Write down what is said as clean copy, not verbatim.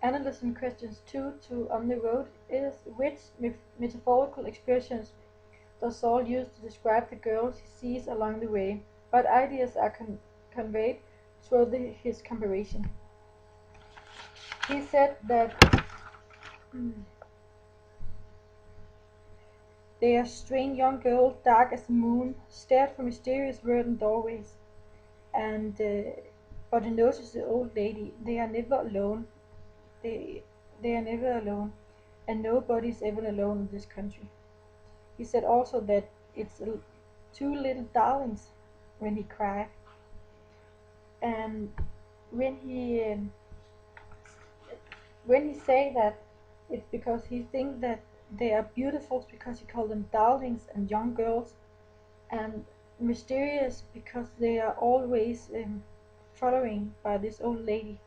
Analyzing questions 2 to On the Road is which metaphorical expressions does Saul use to describe the girls he sees along the way? What ideas are conveyed through his comparison? He said that they are strange young girls, dark as the moon, stared from mysterious verdant doorways, and but he notices the old lady. They are never alone. They they are never alone, and nobody is ever alone in this country. He said also that it's two little darlings when he cried, and when he um, when he say that, it's because he thinks that they are beautiful because he called them darlings and young girls, and mysterious because they are always following by this old lady.